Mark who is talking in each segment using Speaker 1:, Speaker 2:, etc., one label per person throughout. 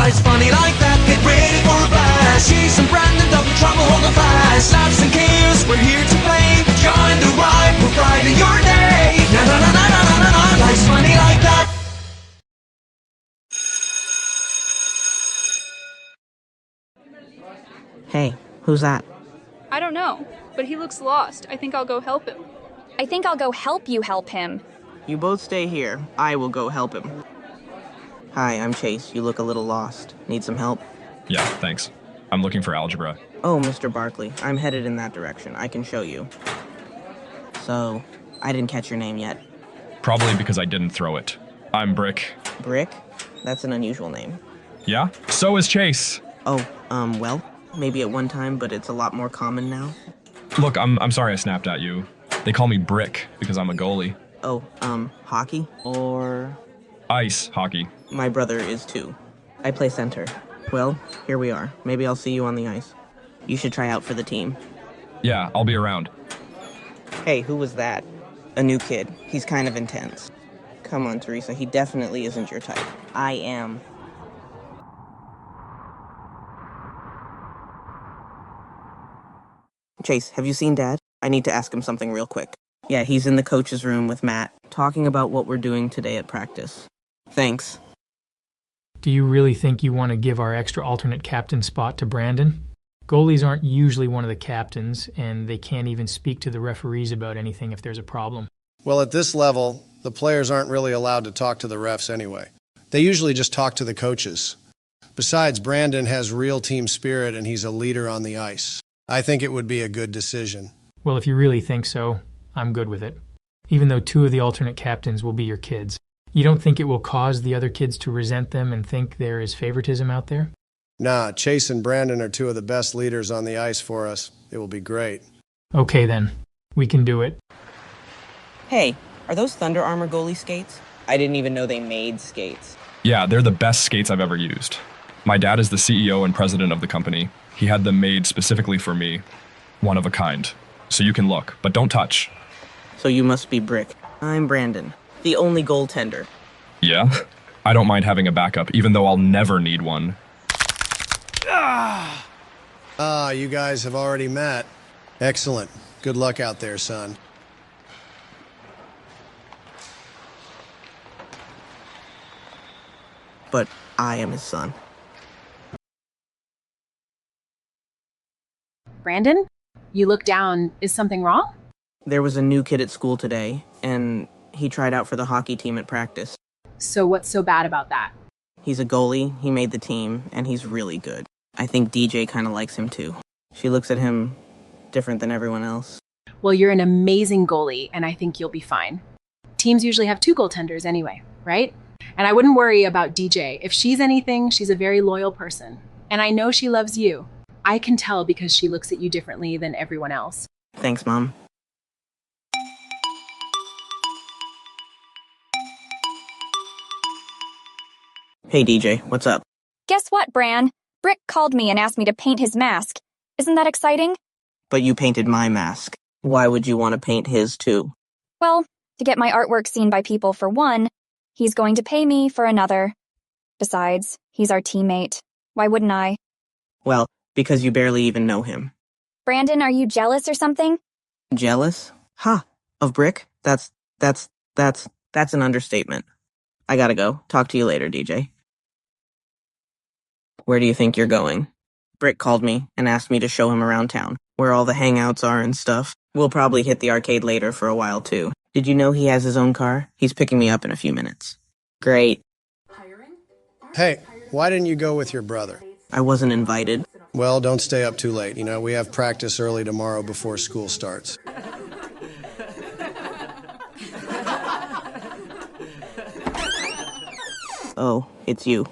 Speaker 1: Life's funny like that, get ready for a blast. She's some Brandon, double trouble, hold on fast. Laughs and cares, we're here to play. Join the ride, we'll brighten your day. Na na na na na na na na. Life's funny like that.
Speaker 2: Hey, who's that?
Speaker 3: I don't know, but he looks lost. I think I'll go help him.
Speaker 4: I think I'll go help you help him.
Speaker 2: You both stay here. I will go help him. Hi, I'm Chase. You look a little lost. Need some help?
Speaker 5: Yeah, thanks. I'm looking for algebra.
Speaker 2: Oh, Mr. Barkley, I'm headed in that direction. I can show you. So, I didn't catch your name yet.
Speaker 5: Probably because I didn't throw it. I'm Brick.
Speaker 2: Brick? That's an unusual name.
Speaker 5: Yeah? So is Chase.
Speaker 2: Oh, well, maybe at one time, but it's a lot more common now.
Speaker 5: Look, I'm sorry I snapped at you. They call me Brick because I'm a goalie.
Speaker 2: Oh, hockey? Or...
Speaker 5: Ice hockey.
Speaker 2: My brother is too. I play center. Well, here we are. Maybe I'll see you on the ice. You should try out for the team.
Speaker 5: Yeah, I'll be around.
Speaker 2: Hey, who was that? A new kid. He's kind of intense. Come on, Teresa. He definitely isn't your type. I am. Chase, have you seen Dad? I need to ask him something real quick. Yeah, he's in the coach's room with Matt, talking about what we're doing today at practice. Thanks.
Speaker 6: Do you really think you want to give our extra alternate captain spot to Brandon? Goalies aren't usually one of the captains, and they can't even speak to the referees about anything if there's a problem.
Speaker 7: Well, at this level, the players aren't really allowed to talk to the refs anyway. They usually just talk to the coaches. Besides, Brandon has real team spirit and he's a leader on the ice. I think it would be a good decision.
Speaker 6: Well, if you really think so, I'm good with it. Even though 2 of the alternate captains will be your kids. You don't think it will cause the other kids to resent them and think there is favoritism out there?
Speaker 7: Nah, Chase and Brandon are 2 of the best leaders on the ice for us. It will be great.
Speaker 6: Okay then, we can do it.
Speaker 2: Hey, are those Thunder Armor goalie skates? I didn't even know they made skates.
Speaker 5: Yeah, they're the best skates I've ever used. My dad is the CEO and president of the company. He had them made specifically for me. One of a kind. So you can look, but don't touch.
Speaker 2: So you must be Brick. I'm Brandon, the only goaltender.
Speaker 5: Yeah? I don't mind having a backup, even though I'll never need one.
Speaker 7: You guys have already met. Excellent. Good luck out there, son.
Speaker 2: But I am his son.
Speaker 8: Brandon, you look down. Is something wrong?
Speaker 2: There was a new kid at school today, and he tried out for the hockey team at practice.
Speaker 8: So what's so bad about that?
Speaker 2: He's a goalie, he made the team, and he's really good. I think DJ kind of likes him too. She looks at him different than everyone else.
Speaker 8: Well, you're an amazing goalie, and I think you'll be fine. Teams usually have 2 goaltenders anyway, right? And I wouldn't worry about DJ. If she's anything, she's a very loyal person. And I know she loves you. I can tell because she looks at you differently than everyone else.
Speaker 2: Thanks, Mom. Hey, DJ, what's up?
Speaker 4: Guess what, Bran? Brick called me and asked me to paint his mask. Isn't that exciting?
Speaker 2: But you painted my mask. Why would you want to paint his too?
Speaker 4: Well, to get my artwork seen by people for one, he's going to pay me for another. Besides, he's our teammate. Why wouldn't I?
Speaker 2: Well, because you barely even know him.
Speaker 4: Brandon, are you jealous or something?
Speaker 2: Jealous? Ha! Of Brick? That's an understatement. I gotta go. Talk to you later, DJ. Where do you think you're going? Brick called me and asked me to show him around town, where all the hangouts are and stuff. We'll probably hit the arcade later for a while, too. Did you know he has his own car? He's picking me up in a few minutes. Great.
Speaker 7: Hey, why didn't you go with your brother?
Speaker 2: I wasn't invited.
Speaker 7: Well, don't stay up too late. You know, we have practice early tomorrow before school starts.
Speaker 2: Oh, it's you.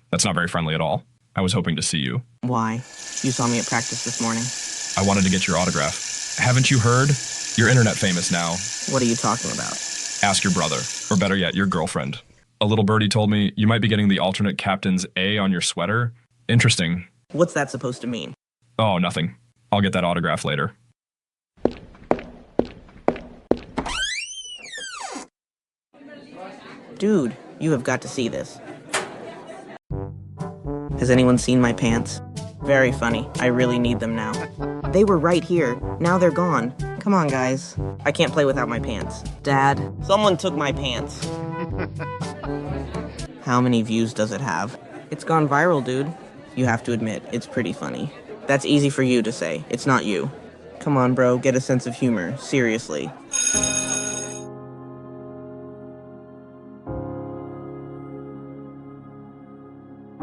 Speaker 5: That's not very friendly at all. I was hoping to see you.
Speaker 2: Why? You saw me at practice this morning.
Speaker 5: I wanted to get your autograph. Haven't you heard? You're internet famous now.
Speaker 2: What are you talking about?
Speaker 5: Ask your brother, or better yet, your girlfriend. A little birdie told me you might be getting the alternate captain's A on your sweater. Interesting.
Speaker 2: What's that supposed to mean?
Speaker 5: Oh, nothing. I'll get that autograph later.
Speaker 2: Dude, you have got to see this. Has anyone seen my pants? Very funny. I really need them now. They were right here. Now they're gone. Come on, guys. I can't play without my pants. Dad, someone took my pants. How many views does it have? It's gone viral, dude. You have to admit, it's pretty funny. That's easy for you to say. It's not you. Come on, bro, get a sense of humor. Seriously.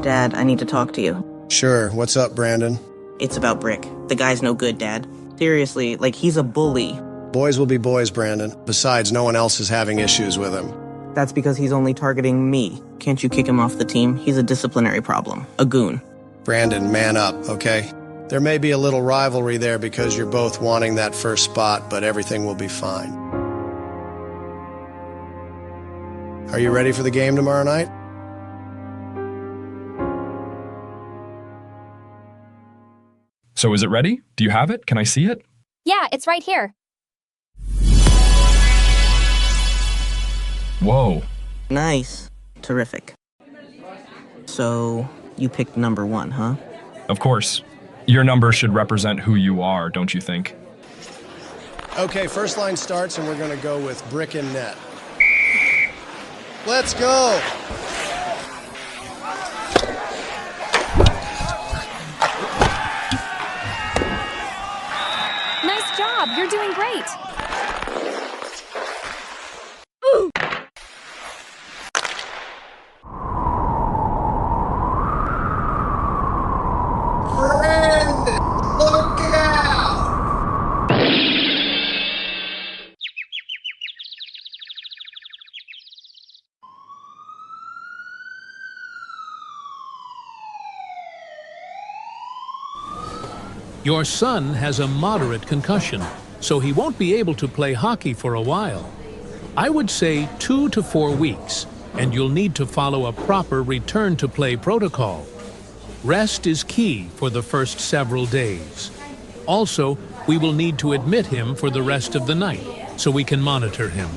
Speaker 2: Dad, I need to talk to you.
Speaker 7: Sure, what's up, Brandon?
Speaker 2: It's about Brick. The guy's no good, Dad. Seriously, like, he's a bully.
Speaker 7: Boys will be boys, Brandon. Besides, no one else is having issues with him.
Speaker 2: That's because he's only targeting me. Can't you kick him off the team? He's a disciplinary problem. A goon.
Speaker 7: Brandon, man up, okay? There may be a little rivalry there because you're both wanting that first spot, but everything will be fine. Are you ready for the game tomorrow night?
Speaker 5: So is it ready? Do you have it? Can I see it?
Speaker 4: Yeah, it's right here.
Speaker 5: Whoa.
Speaker 2: Nice. Terrific. So, you picked number 1, huh?
Speaker 5: Of course. Your number should represent who you are, don't you think?
Speaker 7: Okay, first line starts and we're gonna go with Brick and net. Let's go!
Speaker 4: Nice job. You're doing great.
Speaker 7: Look out!
Speaker 9: Your son has a moderate concussion, so he won't be able to play hockey for a while. I would say 2 to 4 weeks, and you'll need to follow a proper return-to-play protocol. Rest is key for the first several days. Also, we will need to admit him for the rest of the night, so we can monitor him.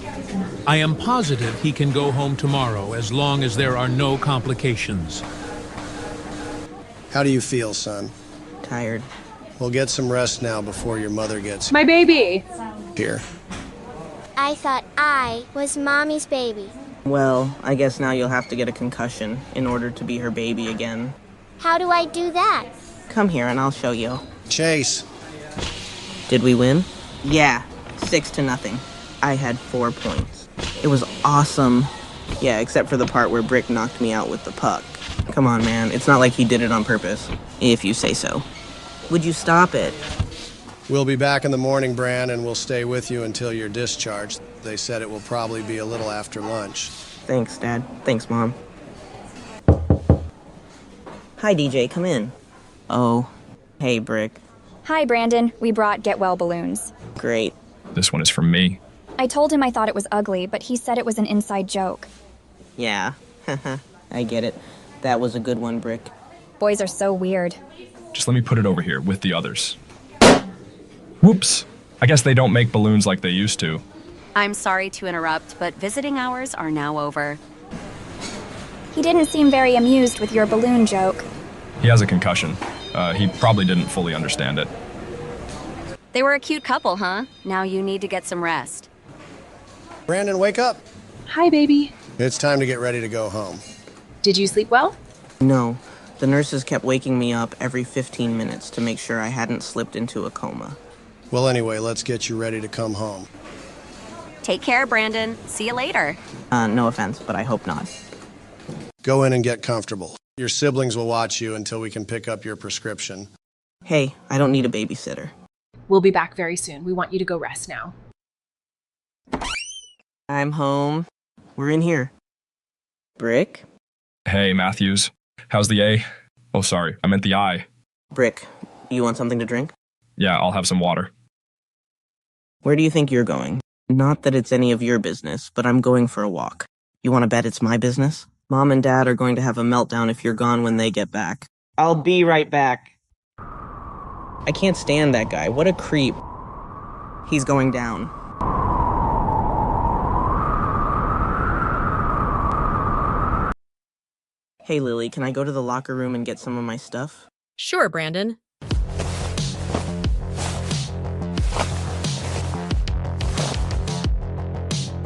Speaker 9: I am positive he can go home tomorrow as long as there are no complications.
Speaker 7: How do you feel, son?
Speaker 2: Tired.
Speaker 7: We'll get some rest now before your mother gets
Speaker 8: My baby.
Speaker 7: here.
Speaker 10: I thought I was Mommy's baby.
Speaker 2: Well, I guess now you'll have to get a concussion in order to be her baby again.
Speaker 10: How do I do that?
Speaker 2: Come here and I'll show you.
Speaker 7: Chase,
Speaker 2: Did we win? Yeah, 6-0. I had 4 points. It was awesome. Yeah, except for the part where Brick knocked me out with the puck. Come on, man. It's not like he did it on purpose, if you say so. Would you stop it?
Speaker 7: we'll be back in the morning, Bran, and we'll stay with you until you're discharged. They said it will probably be a little after lunch.
Speaker 2: Thanks, Dad. Thanks, Mom. Hi, DJ. Come in. Oh. Hey, Brick.
Speaker 4: Hi, Brandon. We brought get well balloons.
Speaker 2: Great.
Speaker 5: This one is from me.
Speaker 4: I told him I thought it was ugly, but he said it was an inside joke.
Speaker 2: Yeah. I get it. That was a good one, Brick.
Speaker 4: Boys are so weird.
Speaker 5: Just let me put it over here with the others. Whoops. I guess they don't make balloons like they used to.
Speaker 11: I'm sorry to interrupt, but visiting hours are now over.
Speaker 4: He didn't seem very amused with your balloon joke.
Speaker 5: He has a concussion. He probably didn't fully understand it.
Speaker 11: They were a cute couple, huh? Now you need to get some rest.
Speaker 7: Brandon, wake up.
Speaker 8: Hi, baby.
Speaker 7: It's time to get ready to go home.
Speaker 8: Did you sleep well?
Speaker 2: No. The nurses kept waking me up every 15 minutes to make sure I hadn't slipped into a coma.
Speaker 7: Well, anyway, let's get you ready to come home.
Speaker 11: Take care, Brandon. See you later.
Speaker 2: No offense, but I hope not.
Speaker 7: Go in and get comfortable. Your siblings will watch you until we can pick up your prescription.
Speaker 2: Hey, I don't need a babysitter.
Speaker 8: We'll be back very soon. We want you to go rest now.
Speaker 2: I'm home. We're in here. Brick?
Speaker 5: Hey, Matthews. How's the A? Oh, sorry. I meant the I.
Speaker 2: Brick, you want something to drink?
Speaker 5: Yeah, I'll have some water.
Speaker 2: Where do you think you're going? Not that it's any of your business, but I'm going for a walk. You want to bet it's my business? Mom and Dad are going to have a meltdown if you're gone when they get back. I'll be right back. I can't stand that guy. What a creep. He's going down. Hey, Lily, can I go to the locker room and get some of my stuff?
Speaker 12: Sure, Brandon.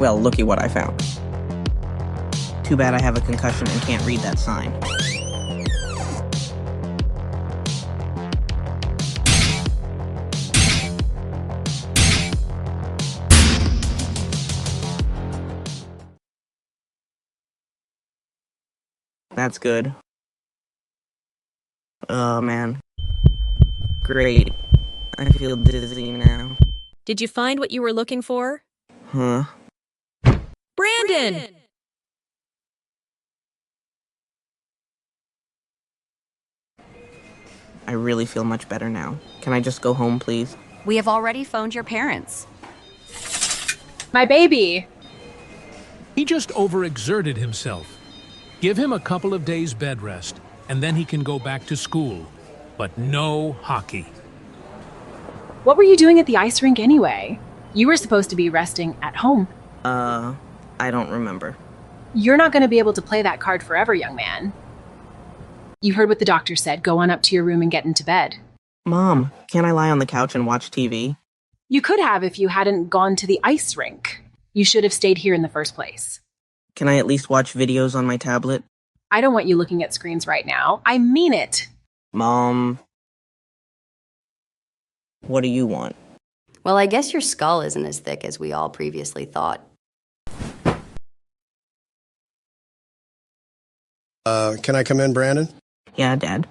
Speaker 2: Well, looky what I found. Too bad I have a concussion and can't read that sign. That's good. Oh, man. Great. I feel dizzy now.
Speaker 12: Did you find what you were looking for?
Speaker 2: Huh?
Speaker 12: Brandon!
Speaker 2: I really feel much better now. Can I just go home, please?
Speaker 11: We have already phoned your parents.
Speaker 8: My baby!
Speaker 9: He just overexerted himself. Give him a couple of days bed rest, and then he can go back to school. But no hockey.
Speaker 8: What were you doing at the ice rink anyway? You were supposed to be resting at home.
Speaker 2: I don't remember.
Speaker 8: You're not going to be able to play that card forever, young man. You heard what the doctor said. Go on up to your room and get into bed.
Speaker 2: Mom, can't I lie on the couch and watch TV?
Speaker 8: You could have if you hadn't gone to the ice rink. You should have stayed here in the first place.
Speaker 2: Can I at least watch videos on my tablet?
Speaker 8: I don't want you looking at screens right now. I mean it.
Speaker 2: Mom. What do you want?
Speaker 11: Well, I guess your skull isn't as thick as we all previously thought.
Speaker 7: Can I come in, Brandon?
Speaker 2: Yeah, Dad.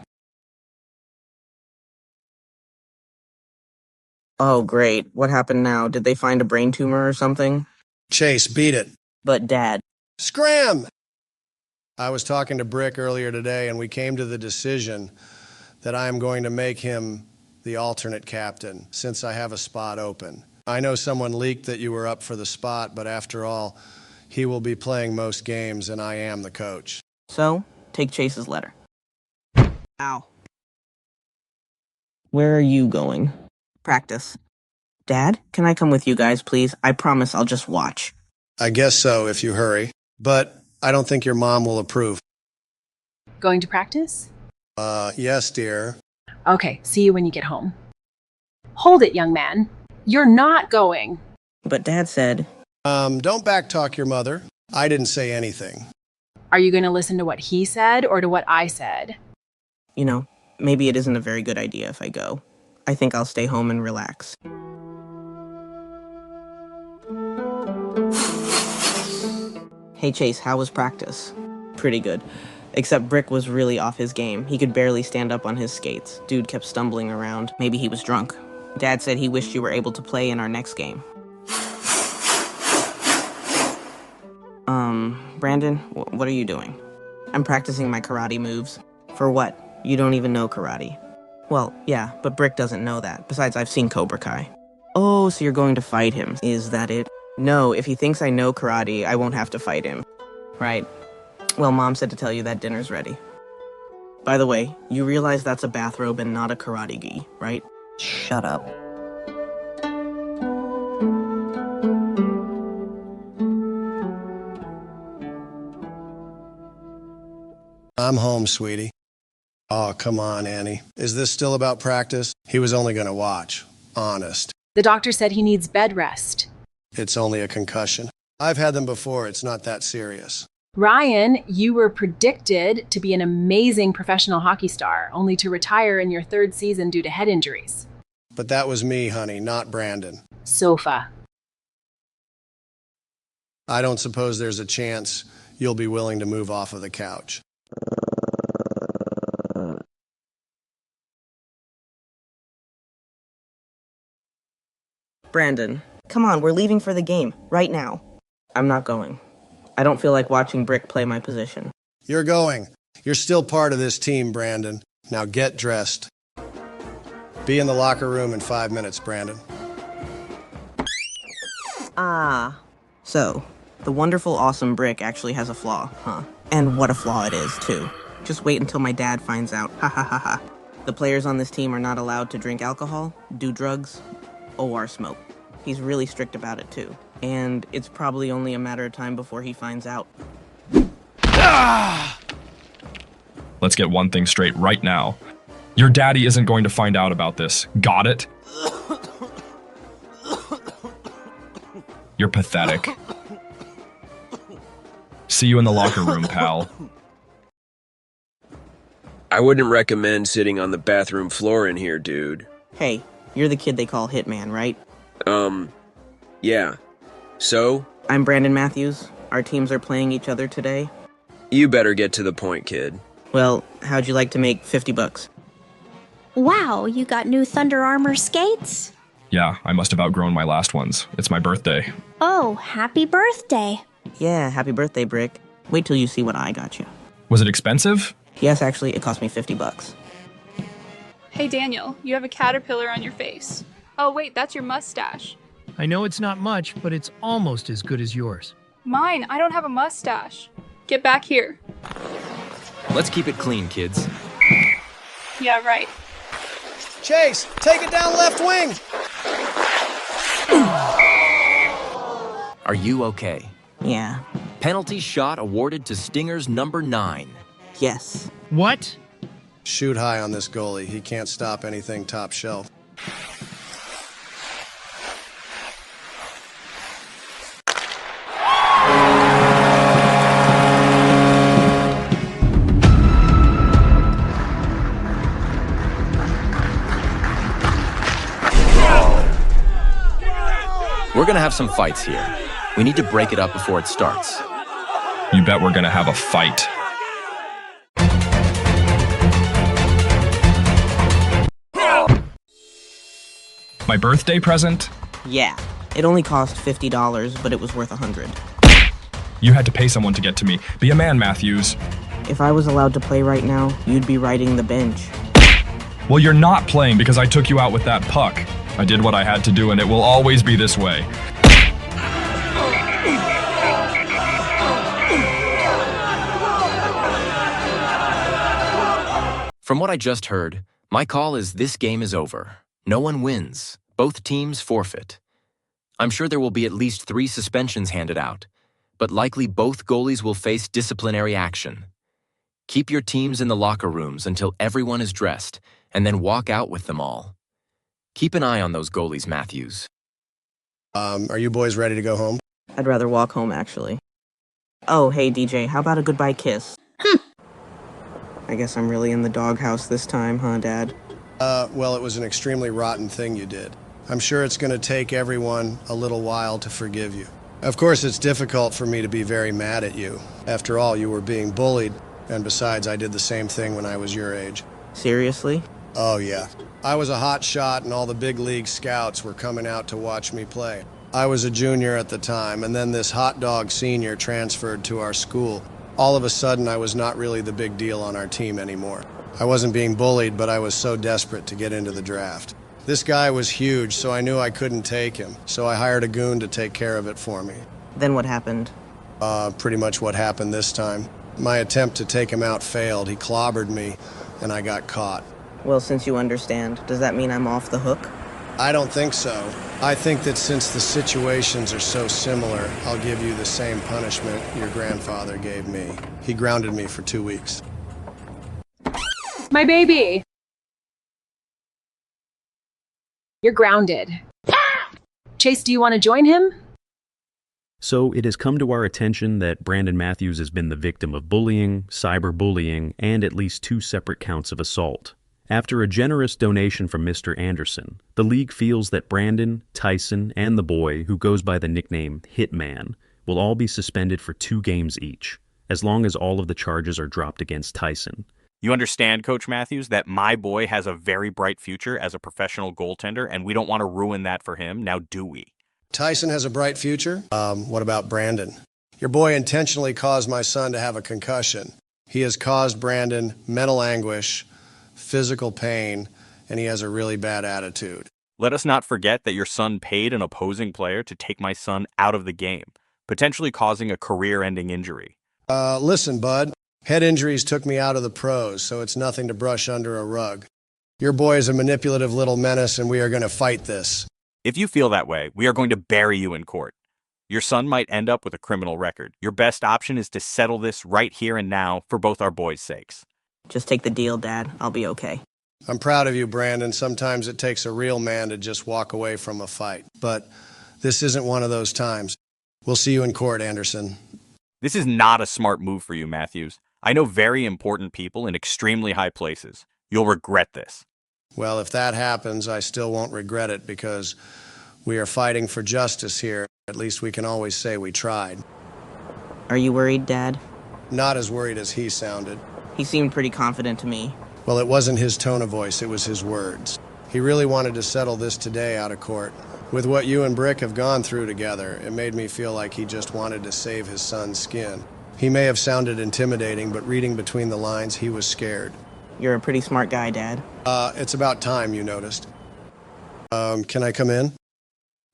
Speaker 2: Oh, great. What happened now? Did they find a brain tumor or something?
Speaker 7: Chase, beat it.
Speaker 2: But, Dad.
Speaker 7: Scram! I was talking to Brick earlier today, and we came to the decision that I am going to make him the alternate captain, since I have a spot open. I know someone leaked that you were up for the spot, but after all, he will be playing most games, and I am the coach.
Speaker 2: So, take Chase's letter. Ow. Where are you going? Practice. Dad, can I come with you guys, please? I promise I'll just watch.
Speaker 7: I guess so, if you hurry. But I don't think your mom will approve.
Speaker 8: Going to practice?
Speaker 7: Yes, dear.
Speaker 8: Okay, see you when you get home. Hold it, young man. You're not going.
Speaker 2: But Dad said...
Speaker 7: Don't backtalk your mother. I didn't say anything.
Speaker 8: Are you going to listen to what he said or to what I said?
Speaker 2: You know, maybe it isn't a very good idea if I go. I think I'll stay home and relax. Hey Chase, how was practice? Pretty good. Except Brick was really off his game. He could barely stand up on his skates. Dude kept stumbling around. Maybe he was drunk. Dad said he wished you were able to play in our next game. Brandon, what are you doing? I'm practicing my karate moves. For what? You don't even know karate. Well, yeah, but Brick doesn't know that. Besides, I've seen Cobra Kai. Oh, so you're going to fight him. Is that it? No, if he thinks I know karate, I won't have to fight him. Right. Well, Mom said to tell you that dinner's ready. By the way, you realize that's a bathrobe and not a karate gi, right? Shut up.
Speaker 7: I'm home, sweetie. Oh, come on, Annie. Is this still about practice? He was only going to watch. Honest.
Speaker 8: The doctor said he needs bed rest.
Speaker 7: It's only a concussion. I've had them before. It's not that serious.
Speaker 8: Ryan, you were predicted to be an amazing professional hockey star, only to retire in your third season due to head injuries.
Speaker 7: But that was me, honey, not Brandon.
Speaker 8: Sofa.
Speaker 7: I don't suppose there's a chance you'll be willing to move off of the couch.
Speaker 2: Brandon, come on, we're leaving for the game, right now. I'm not going. I don't feel like watching Brick play my position.
Speaker 7: You're going. You're still part of this team, Brandon. Now get dressed. Be in the locker room in 5 minutes, Brandon.
Speaker 2: So, the wonderful, awesome Brick actually has a flaw, huh? And what a flaw it is, too. Just wait until my dad finds out. Ha ha ha ha. The players on this team are not allowed to drink alcohol, do drugs, or smoke. He's really strict about it, too. And it's probably only a matter of time before he finds out.
Speaker 5: Let's get one thing straight right now. Your daddy isn't going to find out about this. Got it? You're pathetic. See you in the locker room, pal.
Speaker 13: I wouldn't recommend sitting on the bathroom floor in here, dude.
Speaker 2: Hey, you're the kid they call Hitman, right?
Speaker 13: Yeah. So?
Speaker 2: I'm Brandon Matthews. Our teams are playing each other today.
Speaker 13: You better get to the point, kid.
Speaker 2: Well, how'd you like to make $50?
Speaker 14: Wow, you got new Thunder Armor skates?
Speaker 5: Yeah, I must have outgrown my last ones. It's my birthday.
Speaker 14: Oh, happy birthday.
Speaker 2: Yeah, happy birthday, Brick. Wait till you see what I got you.
Speaker 5: Was it expensive?
Speaker 2: Yes, actually, it cost me $50.
Speaker 3: Hey Daniel, you have a caterpillar on your face. Oh wait, that's your mustache.
Speaker 6: I know it's not much, but it's almost as good as yours.
Speaker 3: Mine, I don't have a mustache. Get back here.
Speaker 15: Let's keep it clean, kids.
Speaker 3: Yeah, right.
Speaker 7: Chase, take it down left wing.
Speaker 15: Are you okay?
Speaker 2: Yeah.
Speaker 15: Penalty shot awarded to Stingers number 9.
Speaker 2: Yes.
Speaker 6: What?
Speaker 7: Shoot high on this goalie. He can't stop anything top shelf.
Speaker 15: We're gonna have some fights here. We need to break it up before it starts.
Speaker 5: You bet we're gonna have a fight. My birthday present?
Speaker 2: Yeah. It only cost $50, but it was worth $100.
Speaker 5: You had to pay someone to get to me. Be a man, Matthews.
Speaker 2: If I was allowed to play right now, you'd be riding the bench.
Speaker 5: Well, you're not playing because I took you out with that puck. I did what I had to do, and it will always be this way.
Speaker 15: From what I just heard, my call is this game is over. No one wins. Both teams forfeit. I'm sure there will be at least 3 suspensions handed out, but likely both goalies will face disciplinary action. Keep your teams in the locker rooms until everyone is dressed, and then walk out with them all. Keep an eye on those goalies, Matthews.
Speaker 7: Are you boys ready to go home?
Speaker 2: I'd rather walk home, actually. Oh, hey, DJ, how about a goodbye kiss? I guess I'm really in the doghouse this time, huh, Dad?
Speaker 7: Well, it was an extremely rotten thing you did. I'm sure it's going to take everyone a little while to forgive you. Of course, it's difficult for me to be very mad at you. After all, you were being bullied, and besides, I did the same thing when I was your age.
Speaker 2: Seriously?
Speaker 7: Oh, yeah. I was a hot shot, and all the big league scouts were coming out to watch me play. I was a junior at the time, and then this hot dog senior transferred to our school. All of a sudden, I was not really the big deal on our team anymore. I wasn't being bullied, but I was so desperate to get into the draft. This guy was huge, so I knew I couldn't take him, so I hired a goon to take care of it for me.
Speaker 2: Then what happened?
Speaker 7: Pretty much what happened this time. My attempt to take him out failed. He clobbered me, and I got caught.
Speaker 2: Well, since you understand, does that mean I'm off the hook?
Speaker 7: I don't think so. I think that since the situations are so similar, I'll give you the same punishment your grandfather gave me. He grounded me for 2 weeks.
Speaker 8: My baby! You're grounded. Chase, do you want to join him?
Speaker 16: So it has come to our attention that Brandon Matthews has been the victim of bullying, cyberbullying, and at least 2 separate counts of assault. After a generous donation from Mr. Anderson, the league feels that Brandon, Tyson, and the boy, who goes by the nickname Hitman, will all be suspended for 2 games each, as long as all of the charges are dropped against Tyson.
Speaker 17: You understand, Coach Matthews, that my boy has a very bright future as a professional goaltender, and we don't want to ruin that for him, now do we?
Speaker 7: Tyson has a bright future. What about Brandon? Your boy intentionally caused my son to have a concussion. He has caused Brandon mental anguish, physical pain, and he has a really bad attitude.
Speaker 17: Let us not forget that your son paid an opposing player to take my son out of the game, potentially causing a career-ending injury.
Speaker 7: Listen, bud. Head injuries took me out of the pros, so it's nothing to brush under a rug. Your boy is a manipulative little menace, and we are going to fight this.
Speaker 17: If you feel that way, we are going to bury you in court. Your son might end up with a criminal record. Your best option is to settle this right here and now for both our boys' sakes.
Speaker 2: Just take the deal, Dad. I'll be okay.
Speaker 7: I'm proud of you, Brandon. Sometimes it takes a real man to just walk away from a fight. But this isn't one of those times. We'll see you in court, Anderson.
Speaker 17: This is not a smart move for you, Matthews. I know very important people in extremely high places. You'll regret this.
Speaker 7: Well, if that happens, I still won't regret it because we are fighting for justice here. At least we can always say we tried.
Speaker 2: Are you worried, Dad?
Speaker 7: Not as worried as he sounded.
Speaker 2: He seemed pretty confident to me.
Speaker 7: Well, it wasn't his tone of voice, it was his words. He really wanted to settle this today out of court. With what you and Brick have gone through together, it made me feel like he just wanted to save his son's skin. He may have sounded intimidating, but reading between the lines, he was scared.
Speaker 2: You're a pretty smart guy, Dad.
Speaker 7: It's about time you noticed. Can I come in?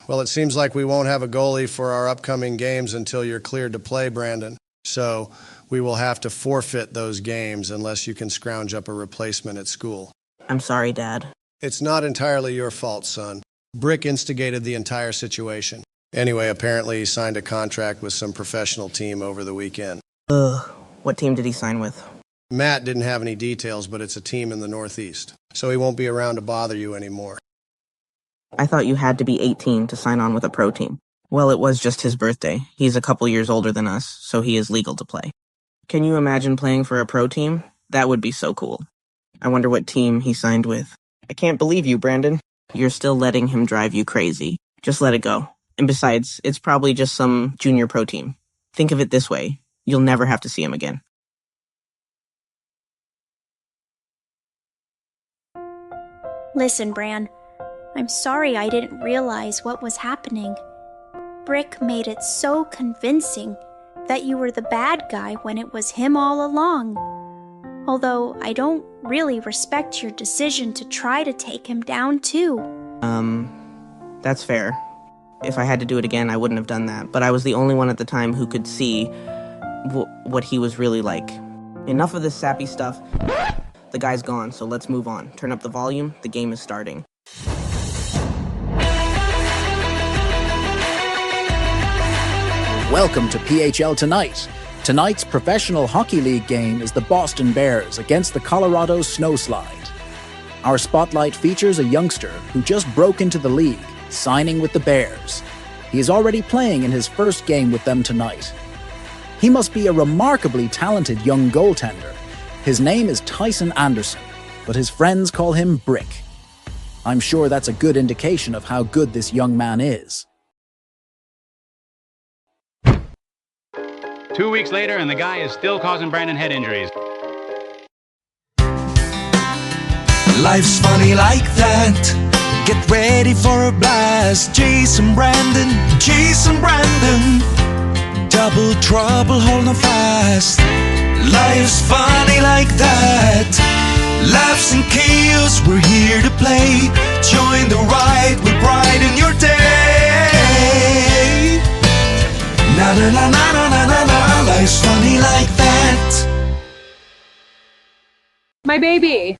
Speaker 7: Well, it seems like we won't have a goalie for our upcoming games until you're cleared to play, Brandon. So we will have to forfeit those games unless you can scrounge up a replacement at school.
Speaker 2: I'm sorry, Dad.
Speaker 7: It's not entirely your fault, son. Brick instigated the entire situation. Anyway, apparently he signed a contract with some professional team over the weekend.
Speaker 2: Ugh. What team did he sign with?
Speaker 7: Matt didn't have any details, but it's a team in the Northeast. So he won't be around to bother you anymore.
Speaker 2: I thought you had to be 18 to sign on with a pro team. Well, it was just his birthday. He's a couple years older than us, so he is legal to play. Can you imagine playing for a pro team? That would be so cool. I wonder what team he signed with. I can't believe you, Brandon. You're still letting him drive you crazy. Just let it go. And besides, it's probably just some junior pro team. Think of it this way. You'll never have to see him again.
Speaker 14: Listen, Bran. I'm sorry I didn't realize what was happening. Brick made it so convincing that you were the bad guy when it was him all along. Although I don't really respect your decision to try to take him down too.
Speaker 2: That's fair. If I had to do it again, I wouldn't have done that. But I was the only one at the time who could see what he was really like. Enough of this sappy stuff. The guy's gone, so let's move on. Turn up the volume. The game is starting.
Speaker 18: Welcome to PHL Tonight. Tonight's Professional Hockey League game is the Boston Bears against the Colorado Snowslide. Our spotlight features a youngster who just broke into the league, signing with the Bears. He is already playing in his first game with them tonight. He must be a remarkably talented young goaltender. His name is Tyson Anderson, but his friends call him Brick. I'm sure that's a good indication of how good this young man is.
Speaker 19: 2 weeks later, and the guy is still causing Brandon head injuries.
Speaker 1: Life's funny like that. Get ready for a blast. Jason Brandon, double trouble, hold on fast. Life's funny like that. Laughs and chaos, we're here to play. Join the ride, we'll brighten your day. Na na na na na na na na. Life's funny like that.
Speaker 8: My baby!